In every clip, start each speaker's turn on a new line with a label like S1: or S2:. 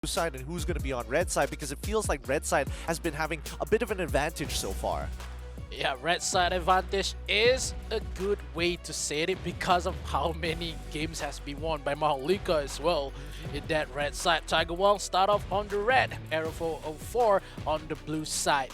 S1: side and who's going to be on red side, because it feels like red side has been having a bit of an advantage so far.
S2: Yeah, red side advantage is a good way to say it because of how many games has been won by MHRLK as well. In that red side, Tiger Wong start off on the red, Arrow 404 on the blue side.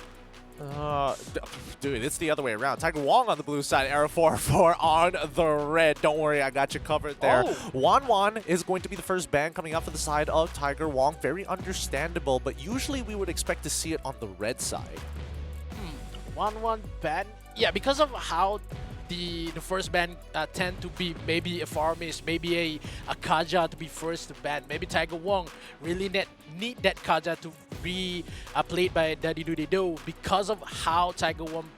S1: Dude, it's the other way around. Tiger Wong on the blue side, Arrow 404 on the red. Don't worry, I got you covered there. Wan is going to be the first ban coming up for the side of Tiger Wong. Very understandable, but usually we would expect to see it on the red side.
S2: 1-1 ban? Yeah, because of how the first ban tend to be maybe a Farmis, maybe a Kaja to be first to ban. Maybe Tiger Wong really need that Kaja to be played by Daddy Doody because of how Tiger Wong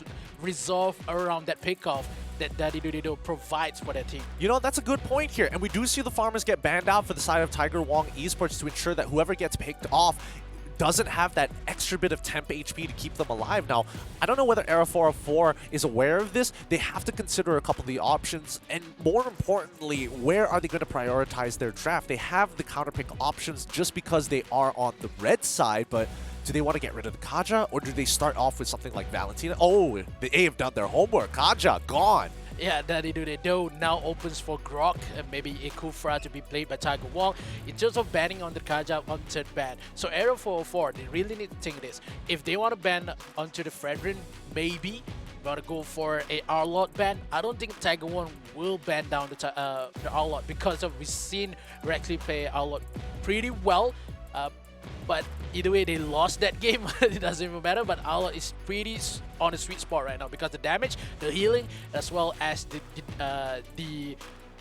S2: resolve around that pickoff that Daddy Doody provides for that team. You
S1: know, that's a good point here. And we do see the farmers get banned out for the side of Tiger Wong Esports to ensure that whoever gets picked off doesn't have that extra bit of temp HP to keep them alive. Now, I don't know whether Arrow 404 is aware of this. They have to consider a couple of the options, and more importantly, where are they going to prioritize their draft? They have the counterpick options just because they are on the red side, but do they want to get rid of the Kaja, or do they start off with something like Valentina? Oh, they have done their homework. Kaja, gone.
S2: Yeah, Daddy Doody now opens for Grok and maybe Euphoria to be played by Tiger Wong. In terms of banning on the Kaja on third ban, so Arrow 404, they really need to think this. If they want to ban onto the Fredrin, maybe want to go for a R-Lot ban. I don't think Tiger Wong will ban down the R-Lot because of we've seen Rexley play R-Lot pretty well. But either way, they lost that game. It doesn't even matter. But ALVA is pretty on the sweet spot right now because the damage, the healing, as well as the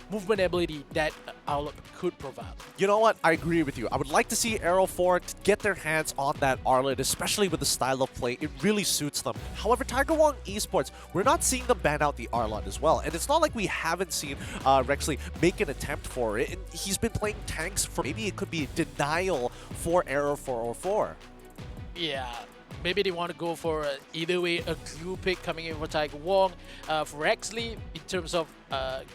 S2: movement ability that ALVA could provide.
S1: You know what? I agree with you. I would like to see Arrow 4 get their hands on that Arlet, especially with the style of play. It really suits them. However, Tiger Wong Esports, we're not seeing them ban out the Arlet as well. And it's not like we haven't seen Rexley make an attempt for it. And he's been playing tanks for maybe it could be denial for Arrow 404.
S2: Yeah. Maybe they want to go for either way a glue pick coming in for Tiger Wong. For Rexley, in terms of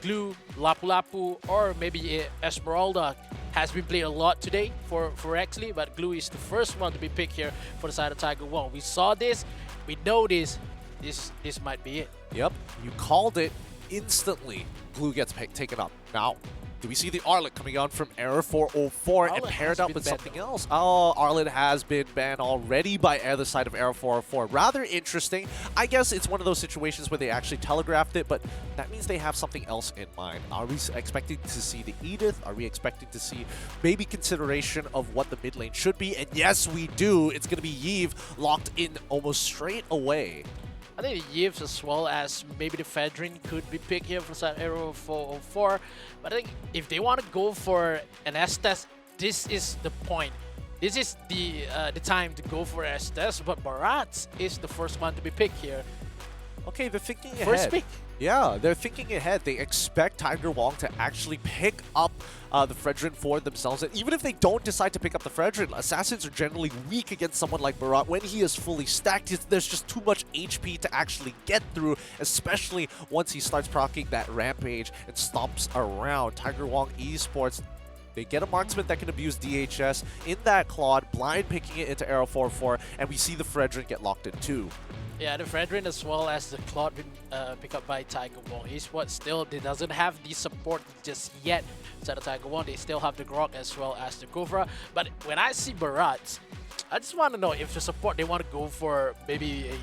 S2: glue, Lapu Lapu, or maybe Esmeralda has been played a lot today for Rexley, but glue is the first one to be picked here for the side of Tiger Wong. We saw this, we know this might be it.
S1: Yep, you called it instantly. Glue gets taken up. Now, do we see the Arlet coming on from Arrow 404 and paired up with something else? Oh, Arlet has been banned already by the side of Arrow 404. Rather interesting. I guess it's one of those situations where they actually telegraphed it, but that means they have something else in mind. Are we expecting to see the Edith? Are we expecting to see maybe consideration of what the mid lane should be? And yes, we do. It's going to be Yves locked in almost straight away.
S2: I think the Yves as well as maybe the Fedrin could be picked here for side Arrow 404. But I think if they want to go for an Estes, this is the point. This is the time to go for Estes, but Barat is the first one to be picked here.
S1: Okay, they're thinking ahead.
S2: First pick.
S1: Yeah, they're thinking ahead. They expect Tiger Wong to actually pick up the Fredrin for themselves. And even if they don't decide to pick up the Fredrin, Assassins are generally weak against someone like Barat. When he is fully stacked, there's just too much HP to actually get through, especially once he starts proccing that Rampage and stomps around. Tiger Wong Esports, they get a marksman that can abuse DHS in that Claude, blind picking it into Arrow 404, and we see the Fredrin get locked in too.
S2: Yeah, the Fredrin as well as the Claude been picked up by Tiger Wong. Esports still doesn't have the support just yet. Instead of Tiger Wong, they still have the Grok as well as the Gofra. But when I see Barat, I just want to know if the support they want to go for maybe a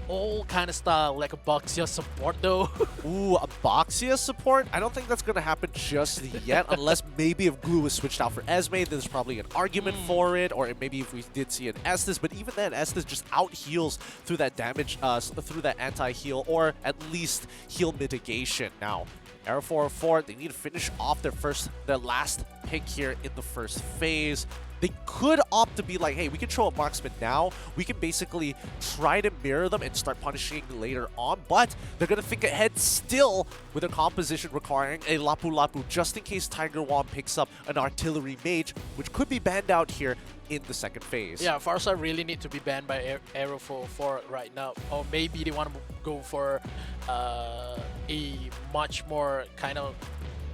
S2: old kind of style like a Boxia support though.
S1: Ooh, a Boxia support? I don't think that's going to happen just yet, unless maybe if Glue was switched out for Esme, there's probably an argument for it, or maybe if we did see an Estes, but even then, Estes just out-heals through that damage, through that anti-heal, or at least heal mitigation. Now, Arrow 404, they need to finish off their last pick here in the first phase. They could opt to be like, hey, we can throw a marksman now. We can basically try to mirror them and start punishing later on. But they're going to think ahead still with a composition requiring a Lapu Lapu just in case Tiger Wong picks up an artillery mage, which could be banned out here in the second phase.
S2: Yeah, Farsa really need to be banned by Arrow 404 right now. Or maybe they want to go for a much more kind of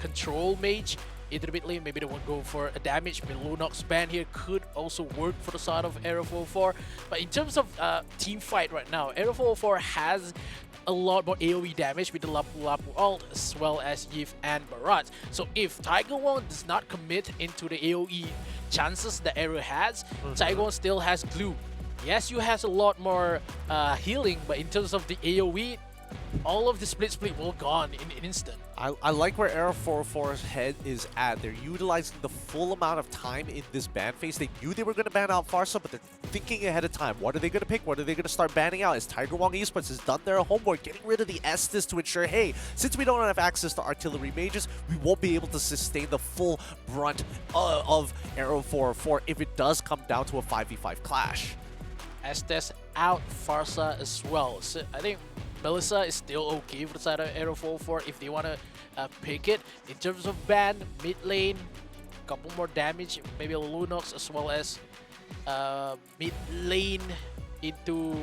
S2: control mage into the mid lane. Maybe they won't go for a damage. Lunox ban here could also work for the side of Aero 404. But in terms of team fight right now, Aero 404 has a lot more AoE damage with the Lapu Lapu ult as well as Yif and Barat. So if Tiger Wong does not commit into the AoE chances that Aero has, Tiger Wong still has glue. Yes, you has a lot more healing, but in terms of the AoE, all of the split will gone in an instant.
S1: I like where Aero 404's head is at. They're utilizing the full amount of time in this ban phase. They knew they were going to ban out Farsa, but they're thinking ahead of time. What are they going to pick? What are they going to start banning out? As Tiger Wong Esports has done their homework, getting rid of the Estes to ensure, hey, since we don't have access to artillery mages, we won't be able to sustain the full brunt of Aero 404 if it does come down to a 5v5 clash.
S2: Estes out, Farsa as well. So I think Melissa is still okay for the side of Aero 404 if they want to pick it. In terms of ban, mid lane, couple more damage, maybe a Lunox as well as mid lane into,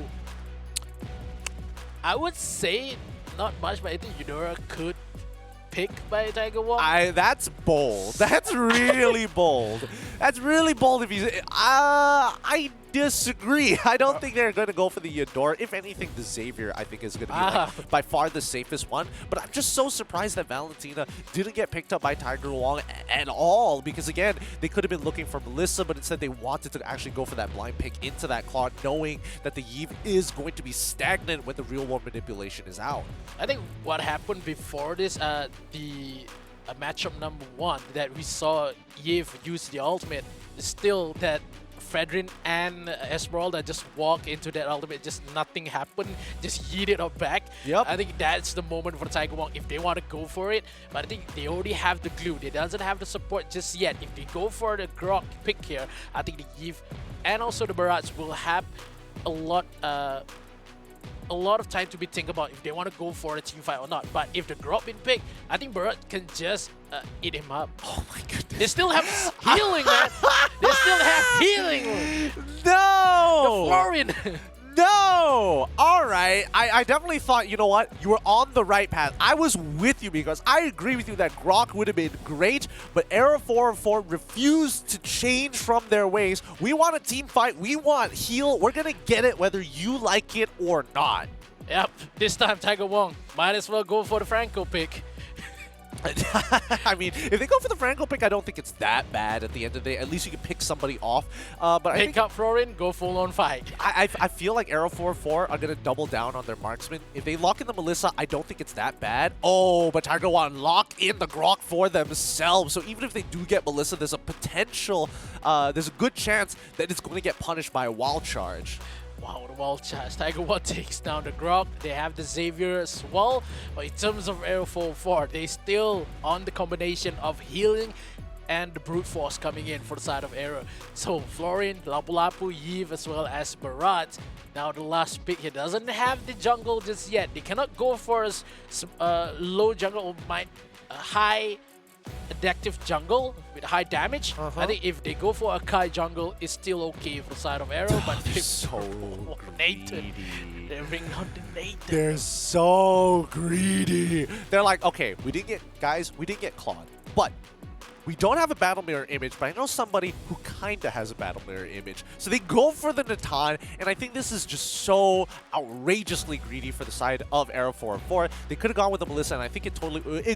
S2: I would say not much, but I think Eudora could pick by Tiger Wong.
S1: That's bold. That's really bold. That's really bold if you say, I disagree. I don't think they're going to go for the Eudora. If anything, the Xavier, I think, is going to be like, by far the safest one. But I'm just so surprised that Valentina didn't get picked up by Tiger Wong at all. Because, again, they could have been looking for Melissa, but instead they wanted to actually go for that blind pick into that Claw, knowing that the Yves is going to be stagnant when the real-world manipulation is out.
S2: I think what happened before this, the matchup number 1 that we saw Yves use the ultimate, is still that Fredrin and Esmeralda just walk into that ultimate, just nothing happened, just yeet it up back.
S1: Yep.
S2: I think that's the moment for Tiger Wong if they want to go for it. But I think they already have the glue. They doesn't have the support just yet. If they go for the Grok pick here, I think the Yves and also the Barats will have a lot of time to be think about if they want to go for a team fight or not. But if the Grok been picked, I think Barat can just eat him up.
S1: Oh my goodness.
S2: They still have healing, man. They still have healing.
S1: No!
S2: The Florian.
S1: No! All right. I definitely thought, you know what? You were on the right path. I was with you because I agree with you that Grok would have been great, but Aero 404 refused to change from their ways. We want a team fight. We want heal. We're going to get it whether you like it or not.
S2: Yep. This time, Tiger Wong might as well go for the Franco pick.
S1: I mean, if they go for the Franco pick, I don't think it's that bad at the end of the day. At least you can pick somebody off. But I think
S2: up Florian, go full on fight.
S1: I feel like Aero 404 are going to double down on their marksman. If they lock in the Melissa, I don't think it's that bad. Oh, but Tiger Wong lock in the Grok for themselves. So even if they do get Melissa, there's a potential, there's a good chance that it's going to get punished by a wild charge.
S2: Wow, the wild charge. Tiger Wong takes down the Grok. They have the Xavier as well. But in terms of Aero 404, they still on the combination of healing and the brute force coming in for the side of Aero. So Florian, Lapu Lapu, Yves, as well as Barat. Now the last pick here doesn't have the jungle just yet. They cannot go for a low jungle or high adaptive jungle with high damage. I think if they go for a Kai jungle, it's still okay for the side of Aero, but
S1: they're so greedy.
S2: They bring on the Nathan.
S1: They're so greedy. They're like, okay, we didn't get Claude, but we don't have a battle mirror image, but I know somebody who kinda has a battle mirror image. So they go for the Natan, and I think this is just so outrageously greedy for the side of Aero 404. They could have gone with the Melissa, and I think it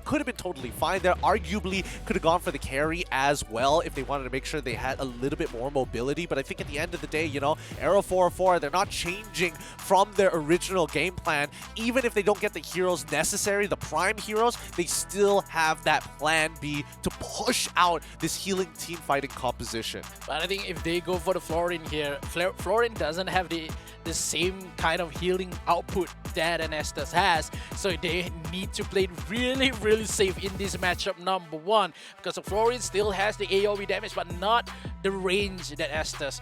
S1: could have been totally fine there. Arguably could have gone for the carry as well if they wanted to make sure they had a little bit more mobility. But I think at the end of the day, you know, Aero 404, they're not changing from their original game plan. Even if they don't get the heroes necessary, the prime heroes, they still have that plan B to push out this healing team fighting composition.
S2: But I think if they go for the Florian here, Florian doesn't have the same kind of healing output that an Estes has, so they need to play really, really safe in this matchup number 1 because the Florian still has the AoE damage but not the range that Estes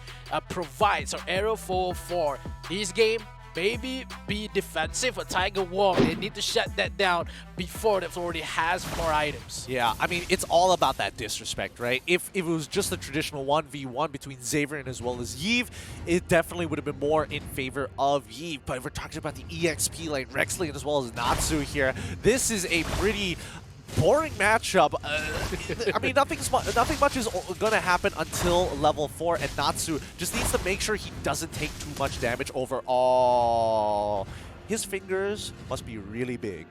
S2: provides. So Aero 404, this game maybe be defensive for Tiger Wong. They need to shut that down before the Florida has more items.
S1: Yeah, I mean, it's all about that disrespect, right? If it was just a traditional 1v1 between Xavier and as well as Yves, it definitely would have been more in favor of Yves. But if we're talking about the EXP lane, Rex lane as well as Natsu here, this is a pretty boring matchup. I mean, nothing much is going to happen until level 4, and Natsu just needs to make sure he doesn't take too much damage overall. His fingers must be really big.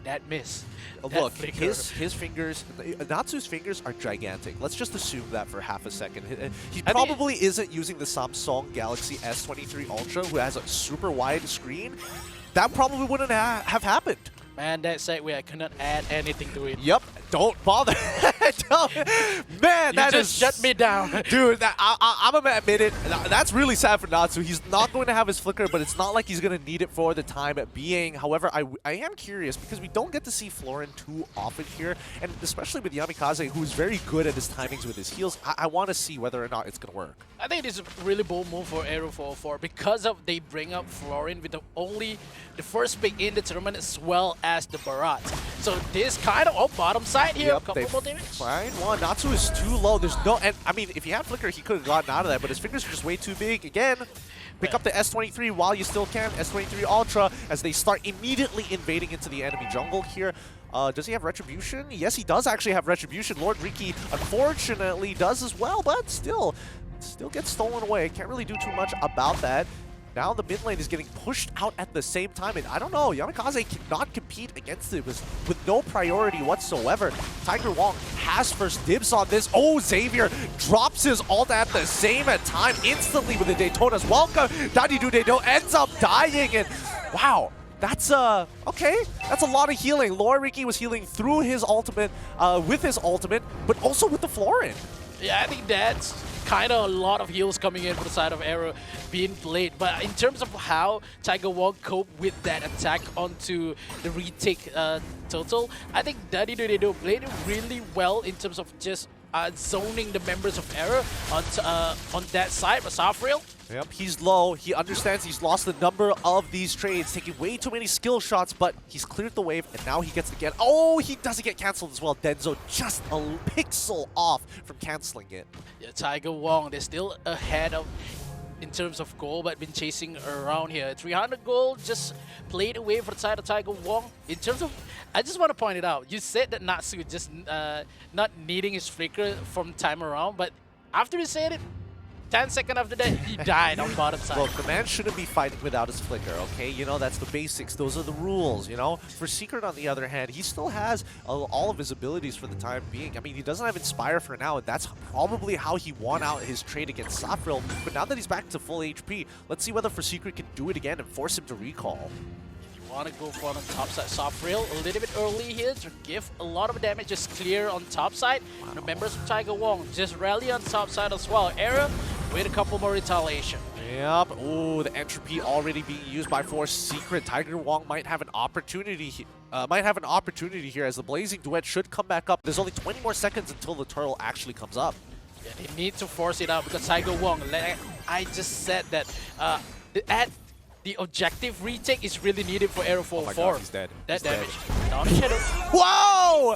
S2: That miss.
S1: Look, his fingers, Natsu's fingers are gigantic. Let's just assume that for half a second. He probably isn't using the Samsung Galaxy S23 Ultra, who has a super wide screen. That probably wouldn't have happened.
S2: Man, that segue, I cannot add anything to it.
S1: Yep, don't bother. Man, that
S2: just shut me down.
S1: Dude, I'm gonna admit it. That's really sad for Natsu. He's not going to have his flicker, but it's not like he's going to need it for the time being. However, I am curious because we don't get to see Florin too often here, and especially with Yamikaze, who's very good at his timings with his heals. I want to see whether or not it's going to work.
S2: I think it is a really bold move for Aero 404 because of they bring up Florin with the first pick in the tournament as well as the Barat. So this kind of bottom side here, couple more damage.
S1: Find one. Natsu is too low. There's no, and I mean, if he had flicker, he could have gotten out of that, but his fingers are just way too big. Again, pick up the S23 while you still can. S23 Ultra as they start immediately invading into the enemy jungle here. Does he have Retribution? Yes, he does actually have Retribution. Lord Riki, unfortunately, does as well, but still gets stolen away. Can't really do too much about that. Now the mid lane is getting pushed out at the same time, and I don't know, Yamikaze cannot compete against it with no priority whatsoever. Tiger Wong has first dibs on this. Oh, Xavier drops his ult at the same time instantly with the Daytona's welcome. Daddy Do Daytona ends up dying, and wow. That's okay. That's a lot of healing. Lord Riki was healing through his ultimate, with his ultimate, but also with the Florin.
S2: Yeah, I think that's kind of a lot of heals coming in for the side of Aero being played. But in terms of how Tiger Wong coped with that attack onto the retake total, I think Daddy Do They Do played it really well in terms of just zoning the members of Aero on that side. But Safriel,
S1: yep, he's low. He understands he's lost a number of these trades, taking way too many skill shots, but he's cleared the wave, and now he gets again. Oh, he doesn't get canceled as well. Denzo just a pixel off from canceling it.
S2: Yeah, Tiger Wong, they're still ahead of in terms of goal, but been chasing around here. 300 gold just played away for the side of Tiger Wong. In terms of, I just want to point it out. You said that Natsu just not needing his flicker from time around, but after you said it, 10 seconds after that, he died on bottom side.
S1: Look, the man shouldn't be fighting without his flicker, okay? You know, that's the basics. Those are the rules, you know? For Secret, on the other hand, he still has all of his abilities for the time being. I mean, he doesn't have Inspire for now, and that's probably how he won out his trade against Safril. But now that he's back to full HP, let's see whether For Secret can do it again and force him to recall.
S2: Want to go for on top side. Safril a little bit early here to give a lot of damage, just clear on top side. Wow. The members of Tiger Wong just rally on top side as well. Era with a couple more retaliation.
S1: Yep. Ooh, the entropy already being used by For Secret. Tiger Wong might have an opportunity here as the Blazing Duet should come back up. There's only 20 more seconds until the turtle actually comes up.
S2: Yeah, they need to force it out because Tiger Wong, like I just said that the objective retake is really needed for Aero 404.
S1: Oh my God, he's dead.
S2: That
S1: he's
S2: damage.
S1: Dead.
S2: Down the shadow.
S1: Whoa!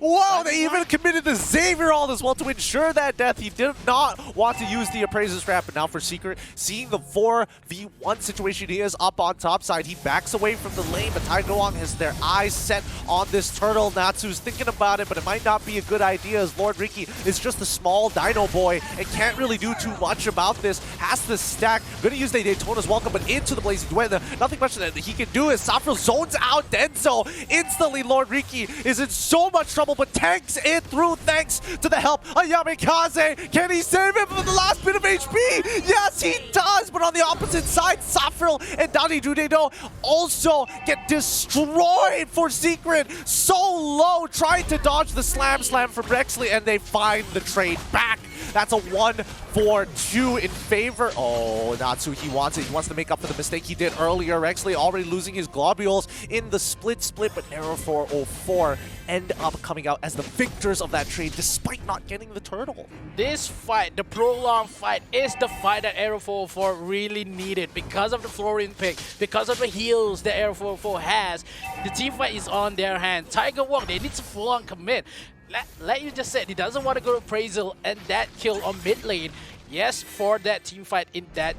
S1: Whoa! They even committed the Xavier all as well to ensure that death. He did not want to use the Appraiser's Wrap, but now For Secret, seeing the 4v1 situation he is up on top side, he backs away from the lane, but Tiger Wong has their eyes set on this turtle. Natsu's thinking about it, but it might not be a good idea as Lord Riki is just a small dino boy and can't really do too much about this. Has to stack. Gonna use the Daytona's welcome, but into the Blazing Duet. Nothing much that he can do is Safril zones out Denzo. Instantly, Lord Riki is in so much trouble, but tanks it through thanks to the help of Yamikaze. Can he save him from the last bit of HP? Yes, he does, but on the opposite side, Safril and Dani Judedo also get destroyed For Secret. So low, trying to dodge the slam for Brexley, and they find the trade back. That's a 1-4-2 in favor. Oh, Natsu, he wants it. He wants to make up for the mistake he did earlier. Rexley already losing his globules in the split, but Aero 404 end up coming out as the victors of that trade despite not getting the turtle.
S2: This fight, the prolonged fight, is the fight that Aero 404 really needed because of the Florin pick, because of the heals that Aero 404 has. The team fight is on their hand. Tiger Wong, they need to full-on commit. Like you just said, he doesn't want to go to Appraisal and that kill on mid lane. Yes, for that team fight in that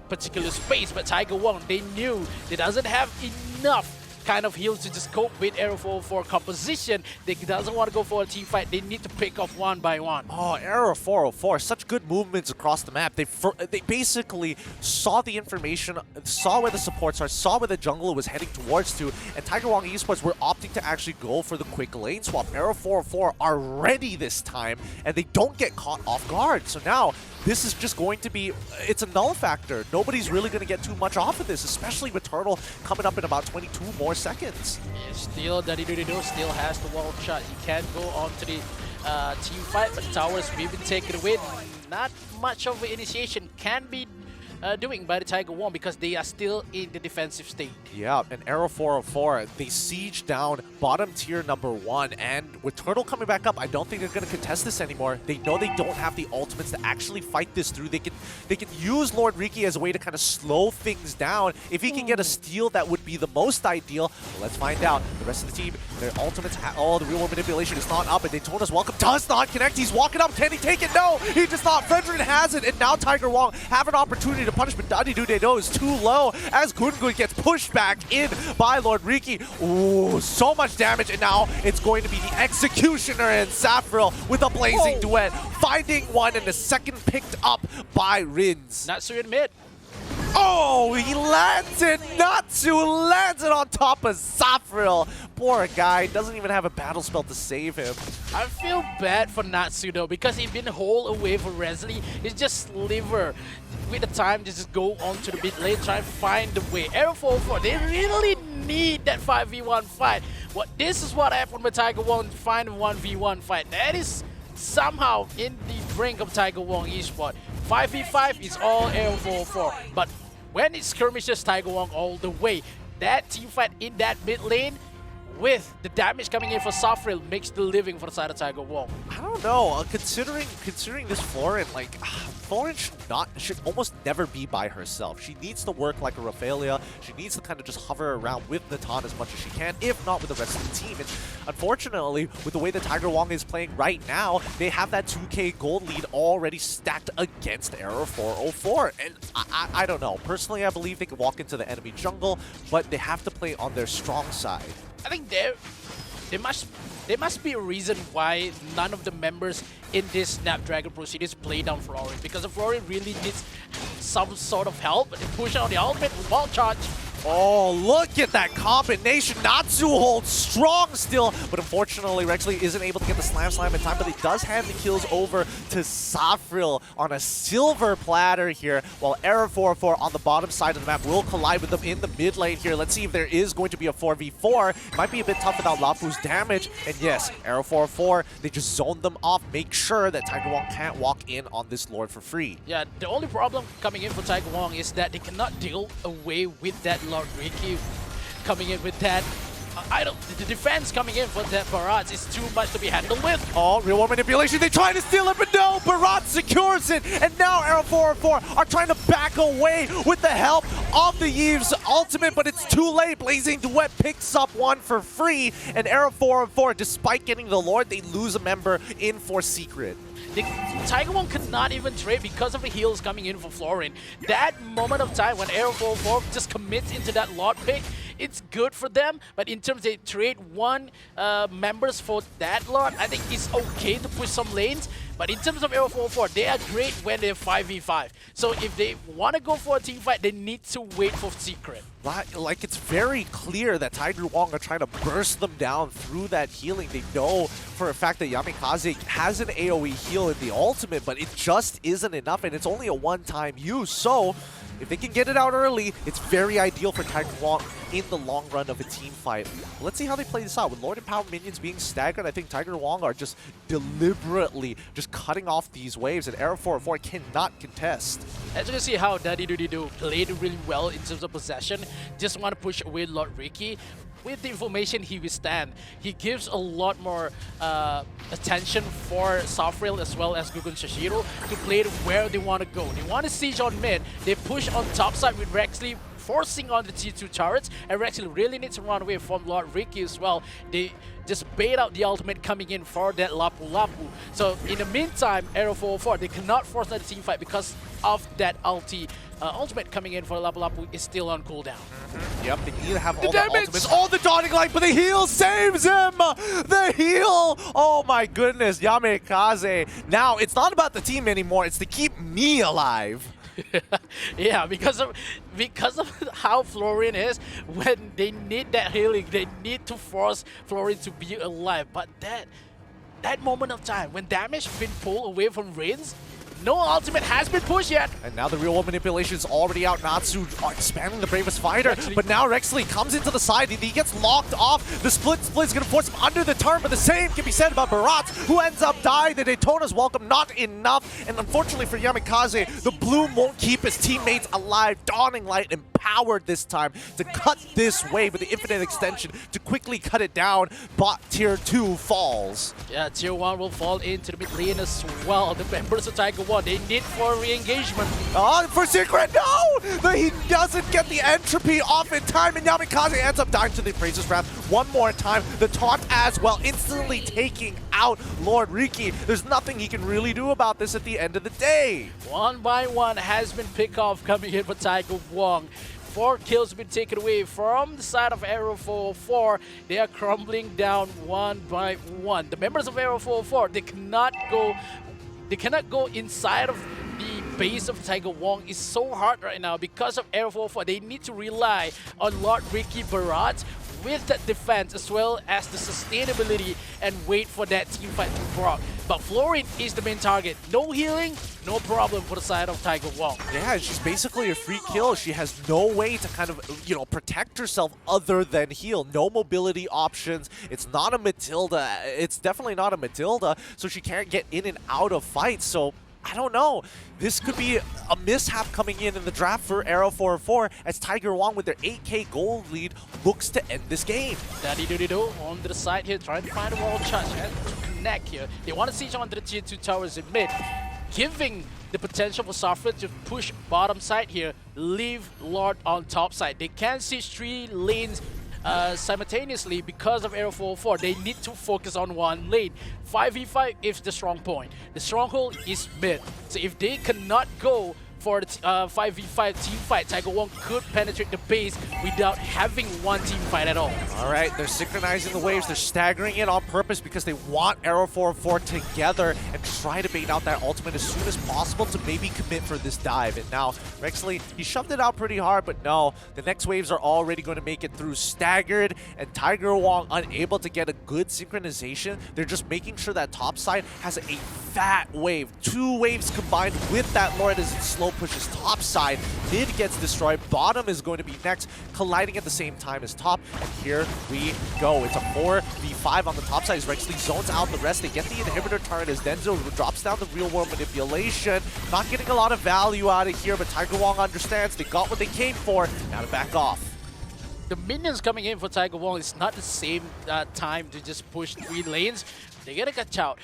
S2: particular space, but Tiger Wong, they knew they doesn't have enough kind of heals to just cope with Aero 404 composition. They doesn't want to go for a team fight. They need to pick off one by one.
S1: Oh, Error 404, such good movements across the map. They basically saw the information, saw where the supports are, saw where the jungle was heading towards to, and Tiger Wong Esports were opting to actually go for the quick lane swap. Error 404 are ready this time, and they don't get caught off guard. So now, this is just going to be, it's a null factor. Nobody's really going to get too much off of this, especially with Turtle coming up in about 22 more seconds.
S2: Yeah, still, Daddy-Doody-Doo still has the wall shot. He can go on to the team fight, but the towers will be taken away. Not much of an initiation can be doing by the Tiger Wong because they are still in the defensive state.
S1: Yeah, and Arrow 404, they siege down bottom tier #1, and with Turtle coming back up, I don't think they're going to contest this anymore. They know they don't have the ultimates to actually fight this through. They can use Lord Riki as a way to kind of slow things down. If he can get a steal, that would be the most ideal. But let's find out. The rest of the team, their ultimates, the real world manipulation is not up, and Daytona's welcome does not connect. He's walking up. Can he take it? No, he does not. Fredrin has it, and now Tiger Wong have an opportunity to punish, but Daddy-Doody-Doo is too low as Gungun gets pushed back in by Lord Riki. Ooh, so much damage, and now it's going to be the Executioner and Saffril with a blazing duet, finding one, and the second picked up by Rins.
S2: Natsu in mid.
S1: Oh, he lands it! Natsu lands it on top of Saffril. Poor guy, doesn't even have a battle spell to save him.
S2: I feel bad for Natsu though, because he's been hauled away for Resley. He's just sliver with the time to just go on to the mid lane, try and find the way. Arrow 404, they really need that 5v1 fight. This is what happened with Tiger Wong to find a 1v1 fight. That is somehow in the brink of Tiger Wong Esports. 5v5 is all Arrow 404, but when it skirmishes Tiger Wong all the way, that team fight in that mid lane with the damage coming in for Saffril makes the living for the side of Tiger Wong.
S1: I don't know, considering this Florin, like, Florin should almost never be by herself. She needs to work like a Raphaelia. She needs to kind of just hover around with Natan as much as she can, if not with the rest of the team. And unfortunately, with the way that Tiger Wong is playing right now, they have that 2K gold lead already stacked against Error 404. And I don't know. Personally, I believe they could walk into the enemy jungle, but they have to play on their strong side.
S2: I think there must be a reason why none of the members in this Snapdragon Pro Series play down Florin, because Florin really needs some sort of help. They push out the ultimate with wall charge.
S1: Oh, look at that combination. Natsu holds strong still, but unfortunately Rexley isn't able to get the slam in time, but he does hand the kills over to Saffril on a silver platter here, while Error 404 on the bottom side of the map will collide with them in the mid lane here. Let's see if there is going to be a 4v4. Might be a bit tough without Lapu's damage, and yes, Error 404, they just zone them off, make sure that Tiger Wong can't walk in on this Lord for free.
S2: Yeah, the only problem coming in for Tiger Wong is that they cannot deal away with that Lord Riki coming in with that. The defense coming in for that Barat is too much to be handled with.
S1: Oh, real world manipulation. They try to steal it, but no, Barat secures it. And now Arrow 404 are trying to back away with the help of the Yves ultimate, but it's too late. Blazing Duet picks up one for free, and Arrow 404, despite getting the Lord, they lose a member in for Secret.
S2: Tiger Wong could not even trade because of the heals coming in for Florin. That moment of time when Arrow 404 just commits into that Lord pick, it's good for them, but in terms they trade one members for that Lord, I think it's okay to push some lanes. But in terms of Arrow 404, they are great when they're 5v5. So if they want to go for a team fight, they need to wait for Secret.
S1: Like, it's very clear that Tiger Wong are trying to burst them down through that healing. They know for a fact that Yamikaze has an AoE heal in the ultimate, but it just isn't enough, and it's only a one-time use. So if they can get it out early, it's very ideal for Tiger Wong in the long run of a team fight. Let's see how they play this out. With Lord and Power minions being staggered, I think Tiger Wong are just deliberately just cutting off these waves, and Arrow 404 cannot contest.
S2: As you can see how Daddy-Doody-Doo played really well in terms of possession. Just want to push away Lord Riki. With the information he withstand, he gives a lot more attention for Saffril as well as Gugun Shashiro to play where they want to go. They want to siege on mid, they push on top side with Rexley forcing on the T2 turrets, and Rexley really needs to run away from Lord Ricky as well. They just bait out the ultimate coming in for that Lapu Lapu. So in the meantime, Aero 404, they cannot force another team fight because of that ultimate coming in for Lapu Lapu is still on cooldown.
S1: Yep, they need to have all the
S2: damage!
S1: ultimates, all the dawning light, but the heal saves him! The heal! Oh my goodness, Yamekaze. Now, it's not about the team anymore, it's to keep me alive.
S2: Yeah, because of how Florian is, when they need that healing, they need to force Florian to be alive. But that moment of time, when damage been pulled away from Reigns, no ultimate has been pushed yet.
S1: And now the real world manipulation is already out. Natsu expanding the bravest fighter. But now Rexley comes into the side. He gets locked off. The split is going to force him under the turn. But the same can be said about Barat, who ends up dying. The Daytona's welcome, not enough. And unfortunately for Yamekaze, the Bloom won't keep his teammates alive. Dawning Light empowered this time to cut this wave with the infinite extension to quickly cut it down. Bot tier 2 falls.
S2: Yeah, tier 1 will fall into the mid lane as well. The members of Tiger 1, they need for re-engagement.
S1: Oh, for Secret, no! He doesn't get the entropy off in time, and Yamekaze ends up dying to the Appraiser's Wrath one more time. The taunt as well, instantly taking out Lord Riki. There's nothing he can really do about this at the end of the day.
S2: One by one has been picked off coming in for Tiger Wong. 4 kills have been taken away from the side of Aero 404. They are crumbling down one by one. The members of Aero 404, they cannot go inside of the base of Tiger Wong. It's so hard right now because of Aero 404. They need to rely on Lord Ricky Barat with that defense as well as the sustainability and wait for that team fight to proc. But Florian is the main target. No healing, no problem for the side of Tiger Wong.
S1: Yeah, she's basically a free kill. She has no way to kind of, protect herself other than heal. No mobility options. It's not a Matilda. It's definitely not a Matilda, so she can't get in and out of fights. So I don't know. This could be a mishap coming in the draft for Aero 404 as Tiger Wong with their 8k gold lead looks to end this game.
S2: Daddy-do-do-do on the side here, trying to find a wall charge and to connect here. They want to siege onto the tier 2 towers in mid, giving the potential for Safra to push bottom side here, leave Lord on top side. They can siege 3 lanes simultaneously because of Aero 404. They need to focus on one lane. 5v5 is the strong point. The stronghold is mid. So if they cannot go for the 5v5 team fight, Tiger Wong could penetrate the base without having one team fight at all.
S1: All right, they're synchronizing the waves. They're staggering it on purpose because they want Aero 404 together and try to bait out that ultimate as soon as possible to maybe commit for this dive. And now, Rexley, he shoved it out pretty hard, but no, the next waves are already going to make it through staggered, and Tiger Wong unable to get a good synchronization. They're just making sure that top side has a fat wave. 2 waves combined with that Lord as it slow pushes top side. Mid gets destroyed. Bottom is going to be next, colliding at the same time as top. And here we go. It's a 4v5 on the top side as Rexley zones out the rest. They get the inhibitor turret as Denzo drops down the real world manipulation. Not getting a lot of value out of here, but Tiger Wong understands they got what they came for. Now to back off.
S2: The minions coming in for Tiger Wong is not the same time to just push 3 lanes. They gotta catch out.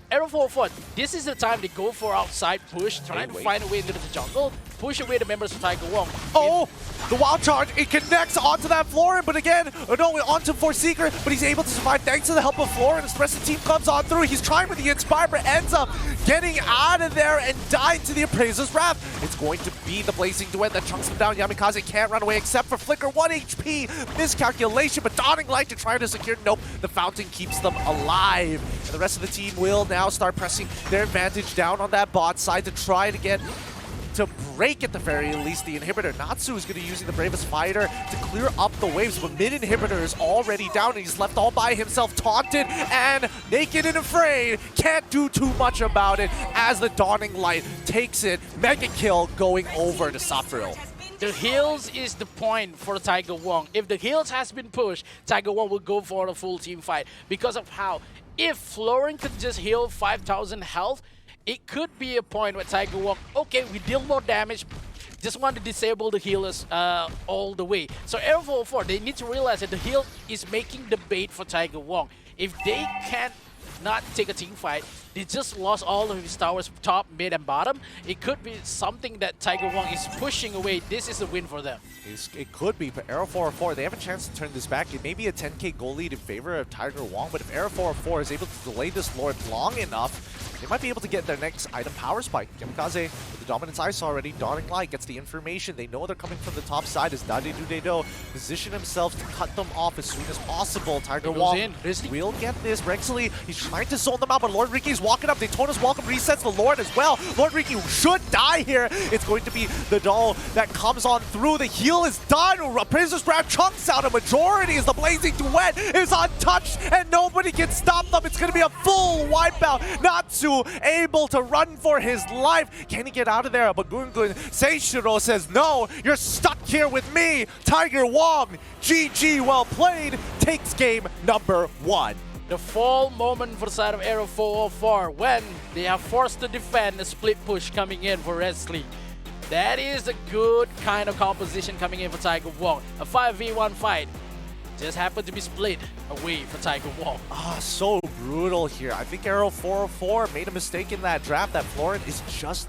S2: Aero 404, this is the time they go for outside push, trying to find a way into the jungle, push away the members of Tiger Wong.
S1: Oh, the wild charge, it connects onto that Florian, but again, no, onto Forseeker, but he's able to survive thanks to the help of Florian. As the rest of the team comes on through, he's trying with the Inspire, but ends up getting out of there and dying to the Appraiser's Wrath. It's going to be the Blazing Duet that chunks him down. Yamekaze can't run away except for Flicker, 1 HP, miscalculation, but Dawning Light to try to secure, nope, the Fountain keeps them alive. And the rest of the team will now start pressing their advantage down on that bot side to try to get to break at the very least the inhibitor. Natsu is going to be using the bravest fighter to clear up the waves, but mid inhibitor is already down and he's left all by himself, taunted and naked and afraid. Can't do too much about it as the Dawning Light takes it. Mega kill going over to Safril.
S2: The heals is the point for Tiger Wong. If the heals has been pushed, Tiger Wong will go for a full team fight because of how if Florian could just heal 5,000 health, it could be a point where Tiger Wong, okay, we deal more damage, just want to disable the healers all the way. So Aero 404, they need to realize that the heal is making the bait for Tiger Wong. If they can't not take a team fight, They just lost all of his towers, top, mid, and bottom. It could be something that Tiger Wong is pushing away. This is a win for them.
S1: It could be, but Arrow 404, they have a chance to turn this back. It may be a 10k goal lead in favor of Tiger Wong, but if Arrow 404 is able to delay this Lord long enough, they might be able to get their next item power spike. Kamikaze with the Dominance Ice already. Dawning Light gets the information. They know they're coming from the top side as Dadedudedo position himself to cut them off as soon as possible. Tiger Wong will get this. Rexley, he's trying to zone them out, but Lord Riki's walking up. Daytona's welcome resets the Lord as well. Lord Riki should die here. It's going to be the doll that comes on through. The heal is done. Princess Brad chunks out a majority as the Blazing Duet is untouched and nobody can stop them. It's going to be a full wipeout. Natsu able to run for his life. Can he get out of there? But Gungun Seishiro says, no, you're stuck here with me. Tiger Wong, GG, well played, takes game number 1.
S2: The fall moment for the side of Arrow 404 when they are forced to defend a split push coming in for Rexley. That is a good kind of composition coming in for Tiger Wong. A 5v1 fight just happened to be split away for Tiger Wong.
S1: So brutal here. I think Arrow 404 made a mistake in that draft. That Florent is just not